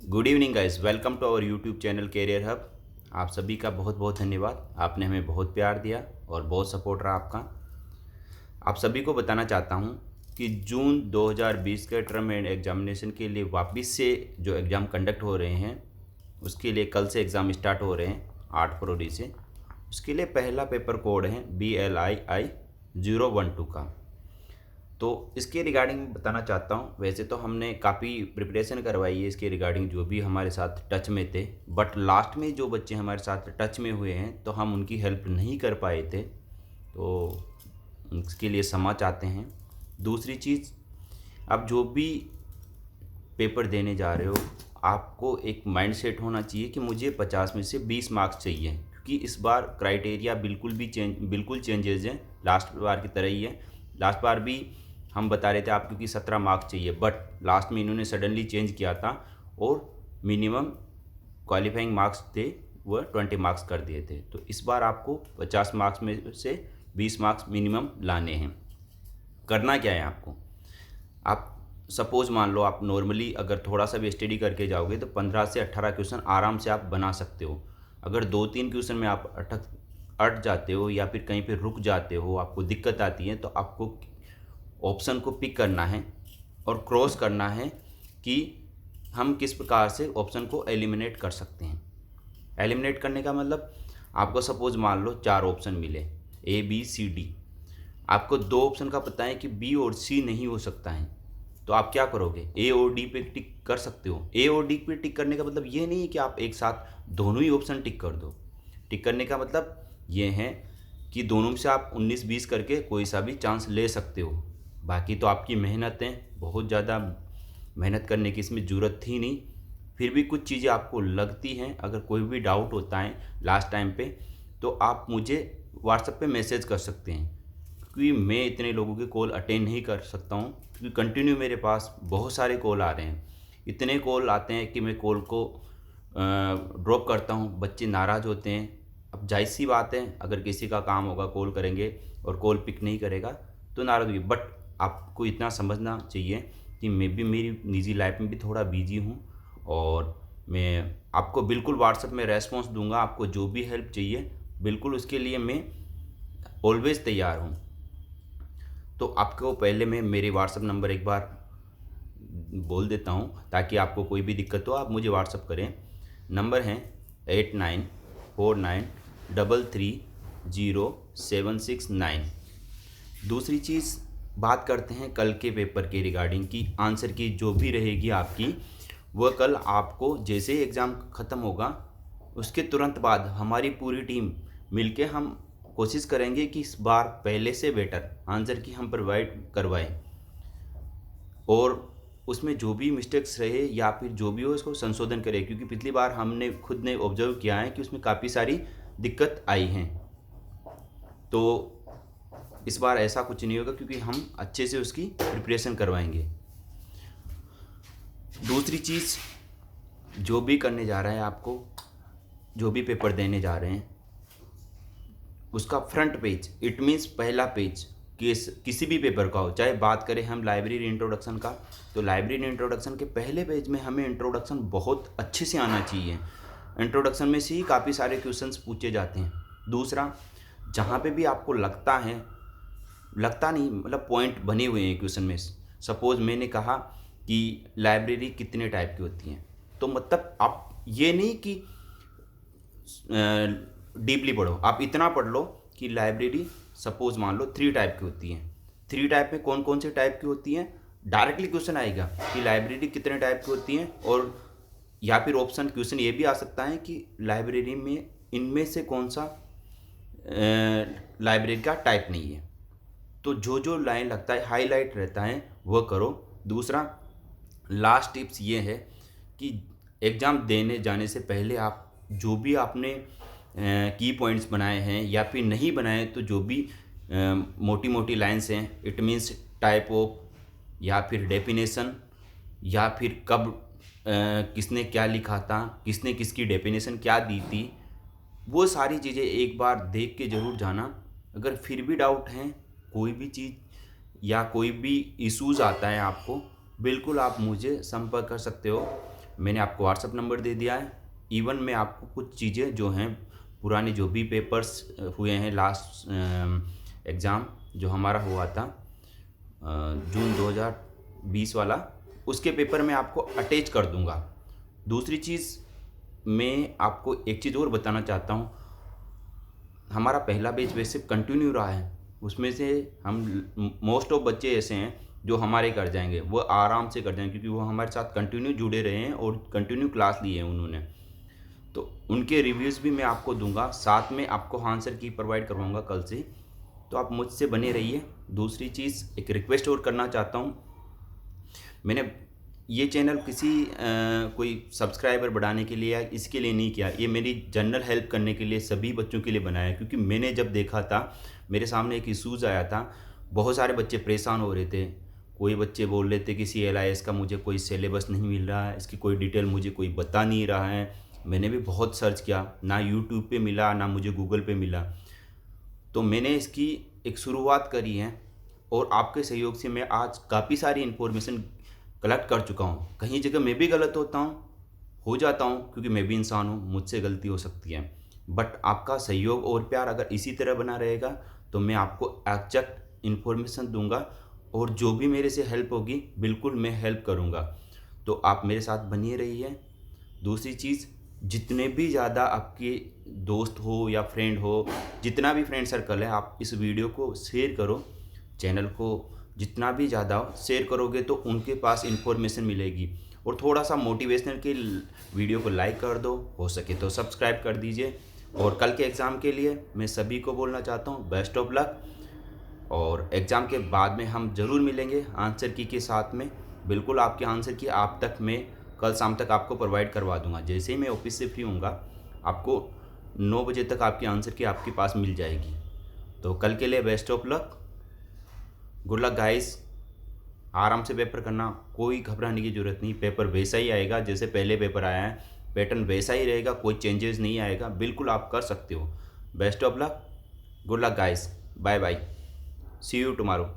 Good evening guys, welcome to our YouTube channel Career Hub. आप सभी का बहुत बहुत धन्यवाद। आपने हमें बहुत प्यार दिया और बहुत सपोर्ट रहा आपका। आप सभी को बताना चाहता हूं कि जून 2020 के टर्म एंड एग्जामिनेशन के लिए वापस से जो एग्ज़ाम कंडक्ट हो रहे हैं, उसके लिए कल से एग्ज़ाम स्टार्ट हो रहे हैं 8 फरवरी से। उसके लिए पहला पेपर कोड है BLII 012 का। तो इसके रिगार्डिंग बताना चाहता हूँ। वैसे तो हमने काफ़ी प्रिपरेशन करवाई है इसके रिगार्डिंग, जो भी हमारे साथ टच में थे, बट लास्ट में जो बच्चे हमारे साथ टच में हुए हैं तो हम उनकी हेल्प नहीं कर पाए थे, तो इसके लिए क्षमा चाहते हैं। दूसरी चीज़, अब जो भी पेपर देने जा रहे हो, आपको एक माइंड सेट होना चाहिए कि मुझे 50 में से 20 मार्क्स चाहिए, क्योंकि इस बार क्राइटेरिया बिल्कुल चेंजेस हैं, लास्ट बार की तरह ही है। लास्ट बार भी हम बता रहे थे आपको कि 17 मार्क्स चाहिए, बट लास्ट में इन्होंने सडनली चेंज किया था और मिनिमम क्वालिफाइंग मार्क्स थे वह 20 मार्क्स कर दिए थे। तो इस बार आपको 50 मार्क्स में से 20 मार्क्स मिनिमम लाने हैं। करना क्या है आपको, आप सपोज़ मान लो आप नॉर्मली अगर थोड़ा सा भी स्टडी करके जाओगे तो 15 से 18 क्वेश्चन आराम से आप बना सकते हो। अगर 2-3 क्वेश्चन में आप अट जाते हो या फिर कहीं पे रुक जाते हो, आपको दिक्कत आती है, तो आपको ऑप्शन को पिक करना है और क्रॉस करना है कि हम किस प्रकार से ऑप्शन को एलिमिनेट कर सकते हैं। एलिमिनेट करने का मतलब, आपको सपोज़ मान लो 4 ऑप्शन मिले ABCD, आपको 2 ऑप्शन का पता है कि B और C नहीं हो सकता है, तो आप क्या करोगे, A और D पे टिक कर सकते हो। A और D पे टिक करने का मतलब ये नहीं है कि आप एक साथ दोनों ही ऑप्शन टिक कर दो। टिक करने का मतलब ये है कि दोनों में से आप 19-20 करके कोई सा भी चांस ले सकते हो। बाकी तो आपकी मेहनत है, बहुत ज़्यादा मेहनत करने की इसमें ज़रूरत थी नहीं, फिर भी कुछ चीज़ें आपको लगती हैं। अगर कोई भी डाउट होता है लास्ट टाइम पे, तो आप मुझे व्हाट्सएप पे मैसेज कर सकते हैं, क्योंकि मैं इतने लोगों के कॉल अटेंड नहीं कर सकता हूँ, क्योंकि कंटिन्यू मेरे पास बहुत सारे कॉल आ रहे हैं। इतने कॉल आते हैं कि मैं कॉल को ड्रॉप करता हूँ, बच्चे नाराज़ होते हैं। अब जाहिर सी बात है, अगर किसी का काम होगा कॉल करेंगे और कॉल पिक नहीं करेगा तो नाराज़ होगी, बट आपको इतना समझना चाहिए कि मैं भी मेरी निजी लाइफ में भी थोड़ा बिजी हूँ, और मैं आपको बिल्कुल व्हाट्सएप में रेस्पॉन्स दूंगा। आपको जो भी हेल्प चाहिए बिल्कुल उसके लिए मैं ऑलवेज़ तैयार हूँ। तो आपको पहले मैं मेरे व्हाट्सएप नंबर एक बार बोल देता हूँ, ताकि आपको कोई भी दिक्कत हो आप मुझे व्हाट्सएप करें। नंबर हैं 8949330769। दूसरी चीज़, बात करते हैं कल के पेपर के रिगार्डिंग की। आंसर की जो भी रहेगी आपकी, वह कल आपको जैसे ही एग्ज़ाम ख़त्म होगा उसके तुरंत बाद हमारी पूरी टीम मिलके हम कोशिश करेंगे कि इस बार पहले से बेटर आंसर की हम प्रोवाइड करवाएं, और उसमें जो भी मिस्टेक्स रहे या फिर जो भी हो इसको संशोधन करें, क्योंकि पिछली बार हमने खुद ने ऑब्जर्व किया है कि उसमें काफ़ी सारी दिक्कत आई हैं। तो इस बार ऐसा कुछ नहीं होगा, क्योंकि हम अच्छे से उसकी प्रिपरेशन करवाएंगे। दूसरी चीज़, जो भी करने जा रहे हैं, आपको जो भी पेपर देने जा रहे हैं, उसका फ्रंट पेज, इट मीन्स पहला पेज किसी भी पेपर का हो, चाहे बात करें हम लाइब्रेरी इंट्रोडक्शन का, तो लाइब्रेरी इंट्रोडक्शन के पहले पेज में हमें इंट्रोडक्शन बहुत अच्छे से आना चाहिए। इंट्रोडक्शन में से ही काफ़ी सारे क्वेश्चंस पूछे जाते हैं। दूसरा, जहाँ पे भी आपको लगता नहीं, मतलब पॉइंट बने हुए हैं क्वेश्चन में, सपोज मैंने कहा कि लाइब्रेरी कितने टाइप की होती हैं, तो मतलब आप ये नहीं कि डीपली पढ़ो, आप इतना पढ़ लो कि लाइब्रेरी सपोज मान लो 3 टाइप की होती हैं। 3 टाइप में कौन कौन से टाइप की होती हैं, डायरेक्टली क्वेश्चन आएगा कि लाइब्रेरी कितने टाइप की होती हैं, और या फिर ऑप्शन क्वेश्चन ये भी आ सकता है कि लाइब्रेरी में इनमें से कौन सा लाइब्रेरी का टाइप नहीं है। तो जो जो लाइन लगता है हाईलाइट रहता है वह करो। दूसरा, लास्ट टिप्स ये है कि एग्ज़ाम देने जाने से पहले आप जो भी आपने की पॉइंट्स बनाए हैं या फिर नहीं बनाए, तो जो भी मोटी मोटी लाइंस हैं, इट मीन्स टाइप ऑफ या फिर डेफिनेशन, या फिर कब किसने क्या लिखा था, किसने किसकी डेफिनेशन क्या दी थी, वो सारी चीज़ें एक बार देख के ज़रूर जाना। अगर फिर भी डाउट है, कोई भी चीज़ या कोई भी इश्यूज़ आता है आपको, बिल्कुल आप मुझे संपर्क कर सकते हो। मैंने आपको व्हाट्सअप नंबर दे दिया है। इवन मैं आपको कुछ चीज़ें जो हैं पुराने जो भी पेपर्स हुए हैं लास्ट एग्ज़ाम जो हमारा हुआ था जून 2020 वाला, उसके पेपर में आपको अटैच कर दूंगा। दूसरी चीज़ मैं आपको एक चीज़ और बताना चाहता हूँ, हमारा पहला बैच वैसे कंटिन्यू रहा है, उसमें से हम मोस्ट ऑफ बच्चे ऐसे हैं जो हमारे कर जाएंगे, वो आराम से कर जाएंगे क्योंकि वो हमारे साथ कंटिन्यू जुड़े रहे हैं और कंटिन्यू क्लास लिए हैं उन्होंने। तो उनके रिव्यूज़ भी मैं आपको दूंगा, साथ में आपको आंसर की प्रोवाइड करवाऊंगा कल से, तो आप मुझसे बने रहिए। दूसरी चीज़ एक रिक्वेस्ट और करना चाहता हूँ, मैंने ये चैनल किसी कोई सब्सक्राइबर बढ़ाने के लिए या इसके लिए नहीं किया, ये मेरी जनरल हेल्प करने के लिए सभी बच्चों के लिए बनाया है। क्योंकि मैंने जब देखा था मेरे सामने एक इशूज़ आया था, बहुत सारे बच्चे परेशान हो रहे थे। कोई बच्चे बोल रहे थे कि CLIS का मुझे कोई सिलेबस नहीं मिल रहा है, इसकी कोई डिटेल मुझे कोई बता नहीं रहा है। मैंने भी बहुत सर्च किया, ना यूट्यूब पे मिला ना मुझे गूगल पे मिला। तो मैंने इसकी एक शुरुआत करी है और आपके सहयोग से मैं आज काफ़ी सारी इन्फॉर्मेशन कलेक्ट कर चुका हूँ। कहीं जगह मैं भी गलत हो जाता हूँ क्योंकि मैं भी इंसान हूँ, मुझसे गलती हो सकती है। बट आपका सहयोग और प्यार अगर इसी तरह बना रहेगा तो मैं आपको एग्जैक्ट इन्फॉर्मेशन दूंगा और जो भी मेरे से हेल्प होगी बिल्कुल मैं हेल्प करूँगा। तो आप मेरे साथ बनिए रहिए। दूसरी चीज़, जितने भी ज़्यादा आपके दोस्त हो या फ्रेंड हो, जितना भी फ्रेंड सर्कल है, आप इस वीडियो को शेयर करो। चैनल को जितना भी ज़्यादा शेयर करोगे तो उनके पास इन्फॉर्मेशन मिलेगी। और थोड़ा सा मोटिवेशनल के वीडियो को लाइक कर दो, हो सके तो सब्सक्राइब कर दीजिए। और कल के एग्ज़ाम के लिए मैं सभी को बोलना चाहता हूँ बेस्ट ऑफ लक। और एग्ज़ाम के बाद में हम ज़रूर मिलेंगे आंसर की के साथ में। बिल्कुल आपके आंसर की आप तक मैं कल शाम तक आपको प्रोवाइड करवा दूंगा। जैसे ही मैं ऑफिस से फ्री होऊंगा आपको 9 बजे तक आपकी आंसर की आपके पास मिल जाएगी। तो कल के लिए best of luck, good luck guys. आराम से पेपर करना, कोई घबराने की ज़रूरत नहीं। पेपर वैसा ही आएगा जैसे पहले पेपर आया है, पैटर्न वैसा ही रहेगा, कोई चेंजेस नहीं आएगा। बिल्कुल आप कर सकते हो। Best of luck, good luck guys, bye bye, see you tomorrow.